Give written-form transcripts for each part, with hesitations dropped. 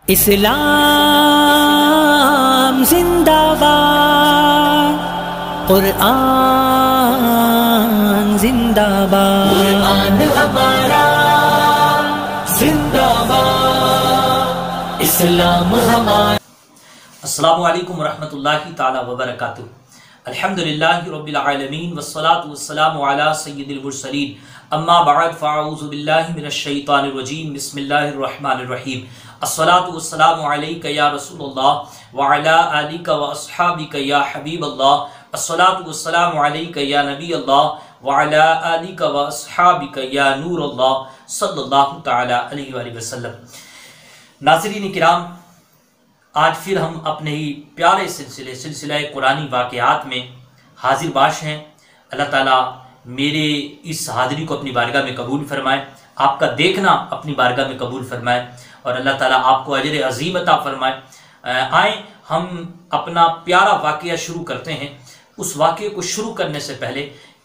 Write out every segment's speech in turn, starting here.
इस्लाम जिंदाबाद, कुरान जिंदाबाद, कुरान हमारा जिंदाबाद, इस्लाम हमारा। अस्सलामु अलैकुम रहमतुल्लाहि ताला व बरकातुहू। अल्हम्दुलिल्लाहि रब्बिल आलमीन वस्सलातु वस्सलामु अला सय्यिदिल मुरसलीन। अम्मा बअद फ़अऊज़ु बिल्लाहि मिनश शैतानिर रजीम। बिस्मिल्लाहिर रहमानिर रहीम। अस्सलातु वस्सलामु अलैका या रसूलल्लाह व अला आलिका व अस्हाबिका या हबीबल्लाह। अस्सलातु वस्सलामु अलैका या नबीयल्लाह व अला आलिका व अस्हाबिका या नूरल्लाह सल्लल्लाहु तआला अलैहि वसल्लम। नाज़रीन किराम, आज फिर हम अपने ही प्यारे सिलसिला कुरानी वाक़यात में हाजिर बाश हैं। अल्लाह ताला मेरे इस हाज़िरी को अपनी बारगाह में कबूल फरमाए, आपका देखना अपनी बारगाह में कबूल फरमाए और अल्लाह ताला आपको अजर अज़ीम अता फरमाए। आए हम अपना प्यारा वाक़या शुरू करते हैं। उस वाक़े को शुरू करने से पहले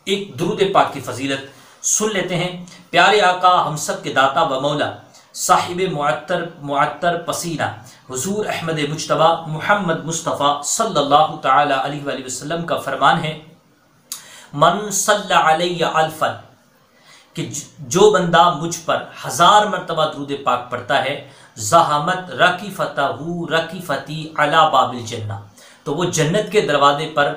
एक दुरूद पाक की फ़जीलत सुन लेते हैं। प्यारे आका हम सब के दाता व मौला साहिब मुअत्तर पसीना हुजूर अहमद मुज्तबा मुहम्मद मुस्तफ़ा सल्लल्लाहु तआला अलैहि वसल्लम का फरमान है, मन सल्ला अलैया अल्फन, कि जो बंदा मुझ पर 1000 मरतबा दुरूद पाक पढ़ता है, ज़हमत रकीफ़तहू रकीफ़ती अला बाबिल जन्ना, तो वो जन्नत के दरवाजे पर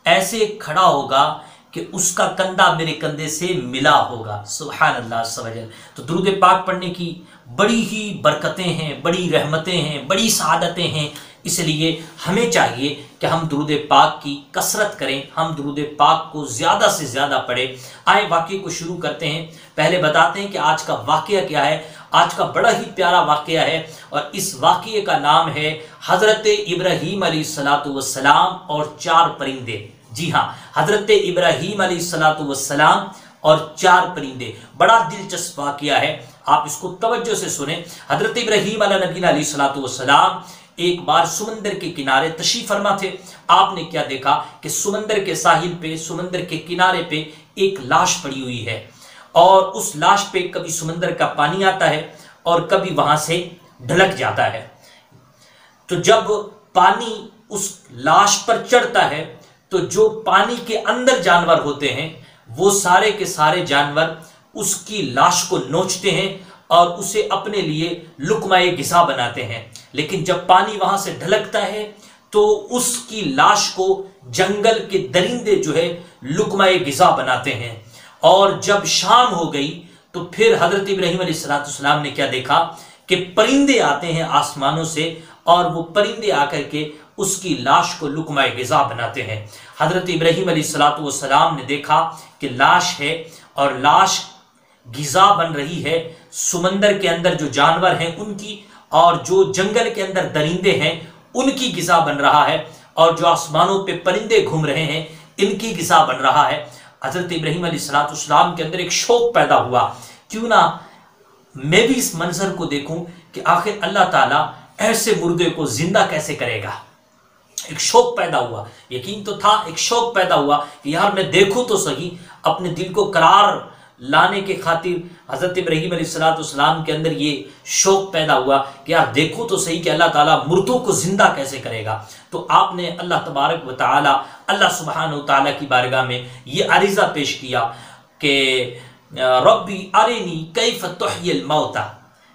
ऐसे खड़ा होगा कि उसका कंधा मेरे कंधे से मिला होगा। सुभान अल्लाह सवजल। तो दुरूद पाक पढ़ने की बड़ी ही बरकतें हैं, बड़ी रहमतें हैं, बड़ी सआदतें हैं। इसलिए हमें चाहिए कि हम दुरूद पाक की कसरत करें, हम दुरूद पाक को ज़्यादा से ज़्यादा पढ़ें। आए वाक़े को शुरू करते हैं। पहले बताते हैं कि आज का वाक़या क्या है। आज का बड़ा ही प्यारा वाक़या है और इस वाक़ये का नाम है हज़रत इब्राहीम अलैहिस्सलातु वस्सलाम और 4 परिंदे। जी हाँ, हज़रत इब्राहीम अलैहिस्सलाम और 4 परिंदे। बड़ा दिलचस्प वाक़या है, आप इसको तवज्जो से सुने। हज़रत इब्राहीम अलैहिस्सलाम एक बार समंदर के किनारे तशरीफ फरमा थे। आपने क्या देखा कि समंदर के साहिल पे, समंदर के किनारे पे एक लाश पड़ी हुई है और उस लाश पे कभी समंदर का पानी आता है और कभी वहां से ढलक जाता है। तो जब पानी उस लाश पर चढ़ता है तो जो पानी के अंदर जानवर होते हैं वो सारे के सारे जानवर उसकी लाश को नोचते हैं और उसे अपने लिए लुकमाए गिज़ा बनाते हैं। लेकिन जब पानी वहां से ढलकता है तो उसकी लाश को जंगल के दरिंदे जो है लुकमाए गिज़ा बनाते हैं। और जब शाम हो गई तो फिर हजरत इब्राहीम अलैहिस्सलाम ने क्या देखा कि परिंदे आते हैं आसमानों से और वो परिंदे आकर के उसकी लाश को लुकमाए गिज़ा बनाते हैं। हजरत इब्राहीम अलैहिस्सलाम ने देखा कि लाश है और लाश गिज़ा बन रही है समंदर के अंदर जो जानवर हैं उनकी, और जो जंगल के अंदर दरिंदे हैं उनकी गिज़ा बन रहा है, और जो आसमानों पे परिंदे घूम रहे हैं इनकी गिज़ा बन रहा है। हजरत इब्राहीम अलैहिस्सलाम के अंदर एक शौक पैदा हुआ, क्यों ना मैं भी इस मंजर को देखूं कि आखिर अल्लाह ताला ऐसे मुर्दे को जिंदा कैसे करेगा। एक शौक पैदा हुआ, यकीन तो था, एक शौक पैदा हुआ कि यार मैं देखूं तो सही। अपने दिल को करार लाने के खातिर हज़रत इब्राहीम अलैहिस्सलाम के अंदर ये शौक पैदा हुआ कि यार देखो तो सही कि अल्लाह ताला मुर्दों को जिंदा कैसे करेगा। तो आपने अल्लाह तबारक व ताला, अल्लाह सुब्हानहू ताला की बारगाह में ये अरीज़ा पेश किया कि रब्बी अरिनी कैफ तुह्यिल मौता,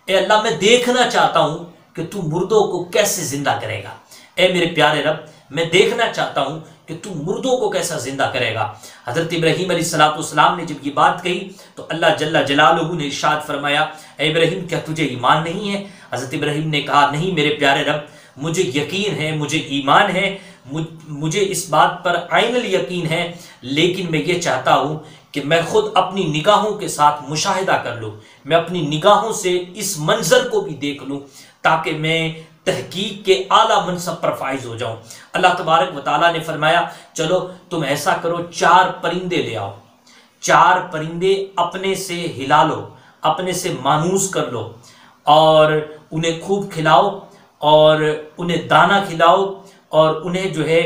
ए अल्लाह मैं देखना चाहता हूँ कि तू मुर्दों को कैसे जिंदा करेगा। ए मेरे प्यारे रब, मैं देखना चाहता हूँ कि तू मुर्दों को कैसा जिंदा करेगा। हज़रत इब्राहीम अलैहिस्सलाम ने जब ये बात कही तो अल्लाह जल्ला जलालुहू ने इरशाद फरमाया, ए इब्राहीम क्या तुझे ईमान नहीं है? हज़रत इब्राहीम ने कहा, नहीं मेरे प्यारे रब, मुझे यकीन है, मुझे ईमान है, मुझे इस बात पर आइनल यकीन है, लेकिन मैं ये चाहता हूँ कि मैं खुद अपनी निगाहों के साथ मुशाहिदा कर लूँ, मैं अपनी निगाहों से इस मंजर को भी देख लूँ ताकि मैं तहकीक के आला मनसब पर फाइज हो जाऊं। अल्लाह तबारक व ताला ने फरमाया, चलो तुम ऐसा करो, 4 परिंदे ले आओ, 4 परिंदे अपने से हिला लो, अपने से मानूस कर लो और उन्हें खूब खिलाओ और उन्हें दाना खिलाओ और उन्हें जो है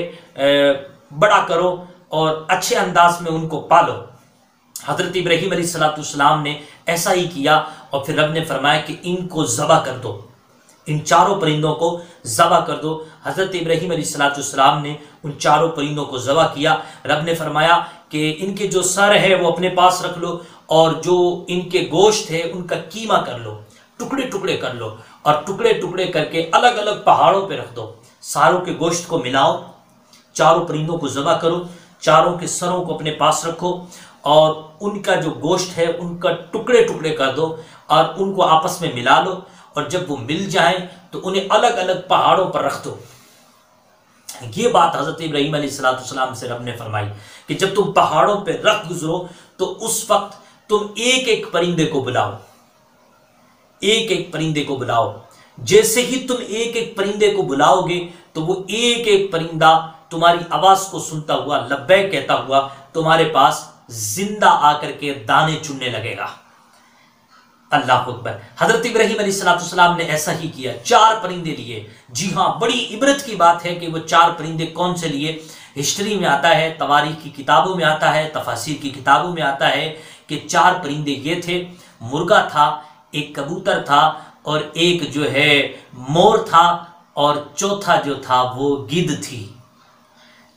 बड़ा करो और अच्छे अंदाज में उनको पालो। हज़रत इब्राहीम अलैहिस्सलाम ने ऐसा ही किया और फिर रब ने फरमाया कि इनको ज़बह कर दो, इन चारों परिंदों को ज़बह कर दो। हज़रत इब्राहीम अलैहिस्सलाम ने उन चारों परिंदों को ज़बह किया। रब ने फरमाया कि इनके जो सर है वो अपने पास रख लो और जो इनके गोश्त है उनका कीमा कर लो, टुकड़े टुकड़े कर लो और टुकड़े टुकड़े करके अलग अलग पहाड़ों पे रख दो। सारों के गोश्त को मिलाओ, चारों परिंदों को ज़बह करो, चारों के सरों को अपने पास रखो और उनका जो गोश्त है उनका टुकड़े टुकड़े कर दो और उनको आपस में मिला लो और जब वो मिल जाएं तो उन्हें अलग अलग पहाड़ों पर रख दो। ये बात हज़रत इब्राहीम अलैहिस्सलाम से रब ने फरमाई कि जब तुम पहाड़ों पर रख गुजरो तो उस वक्त तुम एक एक परिंदे को बुलाओ, एक एक परिंदे को बुलाओ। जैसे ही तुम एक एक परिंदे को बुलाओगे तो वो एक एक परिंदा तुम्हारी आवाज को सुनता हुआ लब्बैक कहता हुआ तुम्हारे पास जिंदा आकर के दाने चुनने लगेगा। अल्लाह अकबर। हजरत इब्राहीम अलैहिस्सलाम ने ऐसा ही किया, 4 परिंदे लिए। जी हाँ, बड़ी इबरत की बात है कि वो 4 परिंदे कौन से लिए। हिस्ट्री में आता है, तवारीख की किताबों में आता है, तफासीर की किताबों में आता है कि 4 परिंदे ये थे। मुर्गा था, एक कबूतर था और एक जो है मोर था और चौथा जो था वो गिद्ध थी।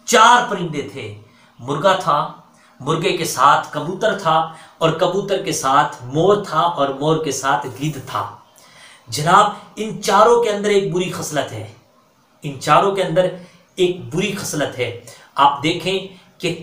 4 परिंदे थे। मुर्गा था, मुर्गे के साथ कबूतर था और कबूतर के साथ मोर था और मोर के साथ गिद्ध था। जनाब, इन चारों के अंदर एक बुरी खसलत है, इन चारों के अंदर एक बुरी खसलत है। आप देखें कि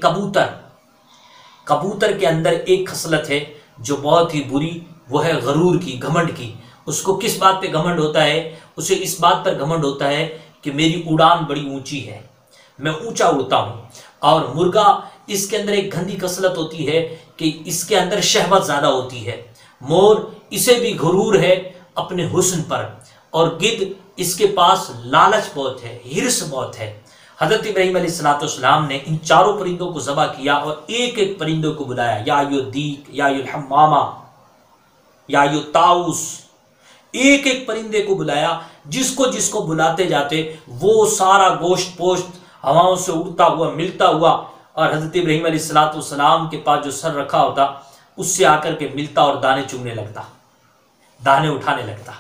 कबूतर के अंदर एक खसलत है जो बहुत ही बुरी, वो है गरूर की, घमंड की। उसको किस बात पे घमंड होता है? उसे इस बात पर घमंड होता है कि मेरी उड़ान बड़ी ऊंची है, मैं ऊंचा उड़ता हूं। और मुर्गा, इसके अंदर एक गंदी खसलत होती है कि इसके अंदर शहवत ज्यादा होती है। मोर, इसे भी गुरूर है अपने हुस्न पर। और गिद्ध, इसके पास लालच बहुत है, हिर्स बहुत है। हजरत इब्राहीम अलैहिस्सलाम ने इन चारों परिंदों को ज़बह किया और एक एक परिंदों को बुलाया, या यो दीक, या यो हम्मामा, या यो ताउस। एक एक परिंदे को बुलाया। जिसको जिसको बुलाते जाते वो सारा गोश्त पोश्त हवाओं से उड़ता हुआ मिलता हुआ और हजरत इब्राहीम अलैहिस्सलाम के पास जो सर रखा होता उससे आकर के मिलता और दाने चुगने लगता, दाने उठाने लगता।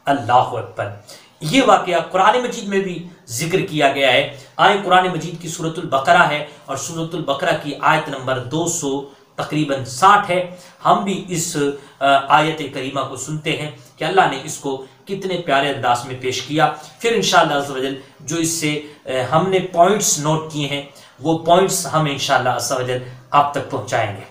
अल्लाह अकबर। ये वाकया कुरान मजीद में भी जिक्र किया गया है। आए कुरान मजीद की सूरतुल बकरा है और सूरतुल बकरा की आयत नंबर 200 तकरीबन 60 है। हम भी इस आयत करीमा को सुनते हैं कि अल्लाह ने इसको कितने प्यारे अंदाज में पेश किया। फिर इंशाअल्लाह अज़्ज़ व जल जो इससे हमने पॉइंट्स नोट किए हैं वो पॉइंट्स हम इंशाअल्लाह अज़्ज़ व जल आप तक पहुंचाएंगे।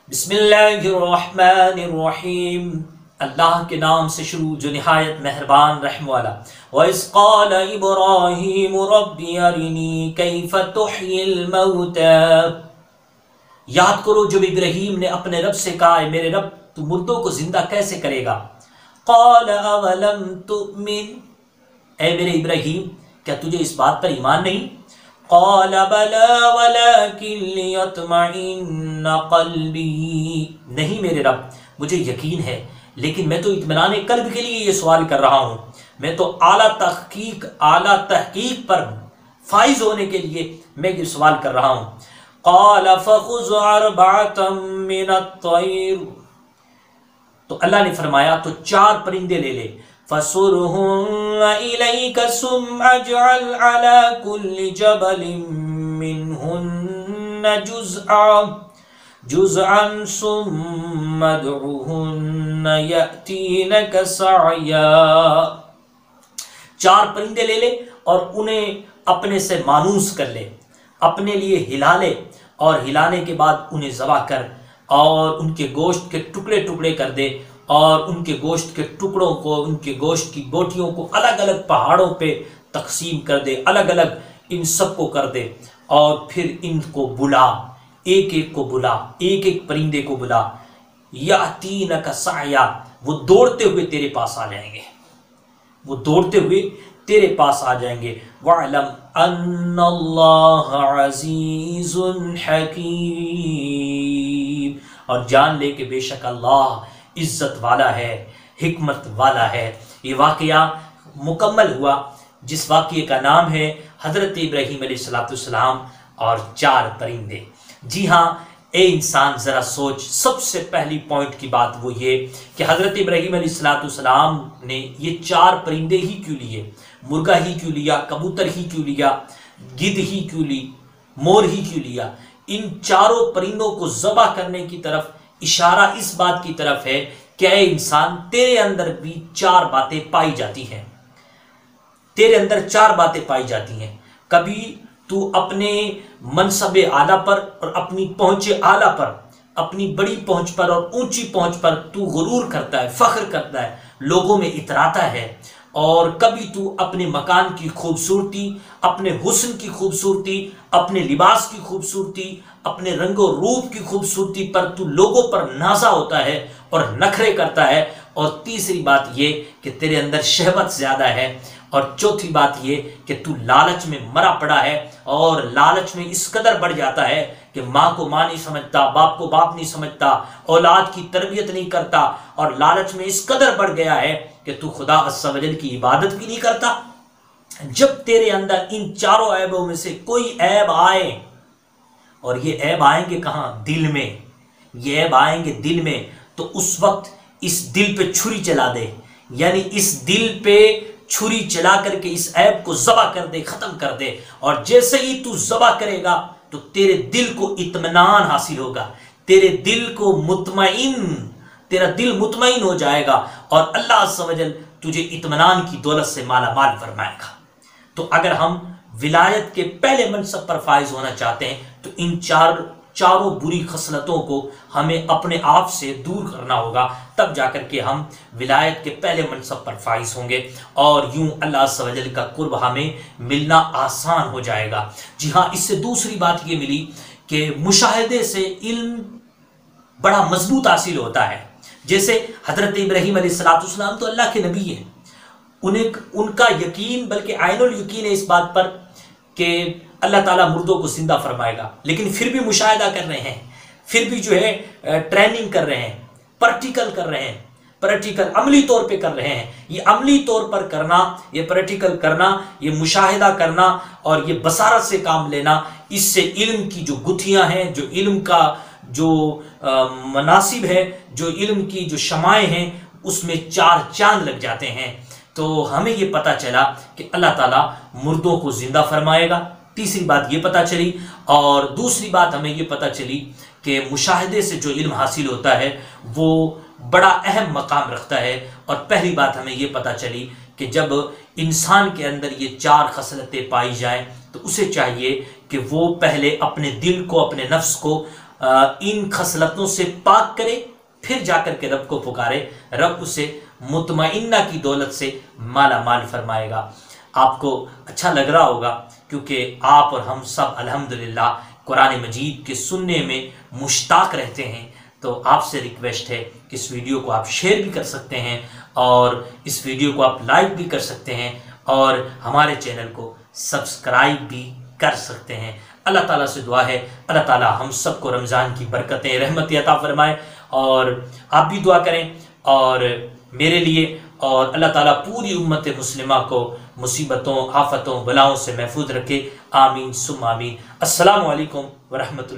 बिस्मिल्लाहिर्रहमानिर्रहीम। अल्लाह के नाम से शुरू जो निहायत मेहरबान रहम वाला। वइज़ क़ाल इब्राहीम रब्बी अरिनी कैफ़ तुह्यिल मौता। याद करो जब इब्राहीम ने अपने रब से कहा, मेरे रब तू मुर्दों को जिंदा कैसे करेगा। क़ाल अवलम तुमिन, ऐ मेरे इब्राहीम क्या तुझे इस बात पर ईमान नहीं। क़ाल बला वलाकिन लियत्मइन्न क़ल्बी, नहीं मेरे रब मुझे यकीन है लेकिन मैं तो इत्मीनान कल्ब के लिए ये सवाल कर रहा हूँ। मैं तो आला तहकीक पर फाइज होने के लिए मैं ये सवाल कर रहा हूँ। क़ाल फ़ख़ुज़ अर्बअतम मिनत-तैर, तो अल्लाह ने फरमाया तो 4 परिंदे ले ले। फ़सुरहुम इलैका सुम्मा अजअल अला कुल्लि जबलिन मिनहुन्न जुज़अन सुम्मा दुउहुन्न यअतीनका सअया। 4 परिंदे ले ले और उन्हें अपने से मानूस कर ले, अपने लिए हिला ले और हिलाने के बाद उन्हें ज़बह कर और उनके गोश्त के टुकड़े टुकड़े कर दे और उनके गोश्त के टुकड़ों को, उनके गोश्त की बोटियों को अलग अलग पहाड़ों पे तकसीम कर दे, अलग अलग इन सब को कर दे और फिर इनको बुला, एक एक को बुला, एक एक परिंदे को बुला। यातीनका सअया, वो दौड़ते हुए तेरे पास आ जाएंगे, वो दौड़ते हुए तेरे पास आ जाएंगे। वअलम अन्नल्लाह अज़ीज़ुन हकीम, और जान ले कि बेशक अल्लाह इज्जत वाला है, हिकमत वाला है। ये वाकया मुकम्मल हुआ जिस वाकये का नाम है हज़रत इब्राहीम अलैहिस्सलाम और 4 परिंदे। जी हाँ, ए इंसान जरा सोच, सबसे पहली पॉइंट की बात वो ये कि हजरत इब्राहीम अलैहिस्सलाम ने ये 4 परिंदे ही क्यों लिए, मुर्गा ही क्यों लिया, कबूतर ही क्यों लिया, गिद्ध ही क्यों ली, मोर ही क्यों लिया। इन चारों परिंदों को ज़बह करने की तरफ इशारा इस बात की तरफ है कि ऐ इंसान, तेरे अंदर भी 4 बातें पाई जाती हैं, तेरे अंदर 4 बातें पाई जाती हैं। कभी तू अपने मनसबे आला पर और अपनी पहुंचे आला पर, अपनी बड़ी पहुंच पर और ऊंची पहुंच पर तू गुरूर करता है, फख्र करता है, लोगों में इतराता है। और कभी तू अपने मकान की खूबसूरती, अपने हुस्न की खूबसूरती, अपने लिबास की खूबसूरती, अपने रंगो रूप की खूबसूरती पर तू लोगों पर नाज़ा होता है और नखरे करता है। और तीसरी बात ये कि तेरे अंदर शहवत ज़्यादा है। और चौथी बात ये कि तू लालच में मरा पड़ा है और लालच में इस कदर बढ़ जाता है कि माँ को माँ नहीं समझता, बाप को बाप नहीं समझता, औलाद की तरबियत नहीं करता, और लालच में इस कदर बढ़ गया है कि तू खुदा अज़्ज़ व जल की इबादत भी नहीं करता। जब तेरे अंदर इन चारों ऐबों में से कोई ऐब आए, और ये ऐब आएंगे कहाँ? दिल में। ये ऐब आएंगे दिल में, तो उस वक्त इस दिल पे छुरी चला दे, यानी इस दिल पे छुरी चला करके इस ऐब को ज़बह कर दे, खत्म कर दे। और जैसे ही तू ज़बह करेगा तो तेरे दिल को इत्मीनान हासिल होगा, तेरे दिल को तेरा दिल मुतमईन हो जाएगा और अल्लाह अज़्ज़ व जल तुझे इत्मीनान की दौलत से माला माल फरमाएगा। तो अगर हम विलायत के पहले मनसब पर फाइज होना चाहते हैं तो इन चारों बुरी खसलतों को हमें अपने आप से दूर करना होगा, तब जाकर के हम विलायत के पहले मनसब पर फाइज होंगे और यूं अल्लाह अज़्ज़ व जल का कुर्ब हमें मिलना आसान हो जाएगा। जी हाँ, इससे दूसरी बात ये मिली कि मुशाहिदे से इल्म बड़ा मजबूत हासिल होता है। जैसे हजरत इब्राहीम अलैहिस्सलाम तो अल्लाह के नबी हैं, उनका यकीन, बल्कि आइनुल यकीन है इस बात पर कि अल्लाह ताला मुर्दों को जिंदा फरमाएगा, लेकिन फिर भी मुशाहिदा कर रहे हैं, फिर भी जो है ट्रेनिंग कर रहे हैं, प्रैक्टिकल कर रहे हैं, प्रैक्टिकल अमली तौर पे कर रहे हैं। ये अमली तौर पर करना, ये प्रैक्टिकल करना, ये मुशाहिदा करना और ये बसारत से काम लेना, इससे इल्म की जो गुत्थियां हैं, जो इल्म का जो मनासिब है, जो इल्म की जो शमाएं हैं, उसमें 4 चांद लग जाते हैं। तो हमें ये पता चला कि अल्लाह ताला मुर्दों को जिंदा फरमाएगा, तीसरी बात ये पता चली। और दूसरी बात हमें ये पता चली कि मुशाहिदे से जो इल्म हासिल होता है वो बड़ा अहम मकाम रखता है। और पहली बात हमें ये पता चली कि जब इंसान के अंदर ये 4 खसलतें पाई जाएं तो उसे चाहिए कि वो पहले अपने दिल को, अपने नफ्स को इन खसलतों से पाक करे, फिर जाकर के रब को पुकारे। रब उसे मुतमइन्ना की दौलत से माला माल फरमाएगा। आपको अच्छा लग रहा होगा क्योंकि आप और हम सब अल्हम्दुलिल्लाह कुरान मजीद के सुनने में मुश्ताक रहते हैं। तो आपसे रिक्वेस्ट है कि इस वीडियो को आप शेयर भी कर सकते हैं और इस वीडियो को आप लाइक भी कर सकते हैं और हमारे चैनल को सब्सक्राइब भी कर सकते हैं। अल्लाह ताला से दुआ है अल्लाह ताला हम सबको रमज़ान की बरकतें, रहमतें अता फरमाए और आप भी दुआ करें और मेरे लिए, और अल्लाह ताला पूरी उम्मत मुस्लिमा को मुसीबतों, आफतों, बलाओं से महफूज रखे। आमीन सुम्मा आमीन। अस्सलामु अलैकुम व रहमतुल्लाह।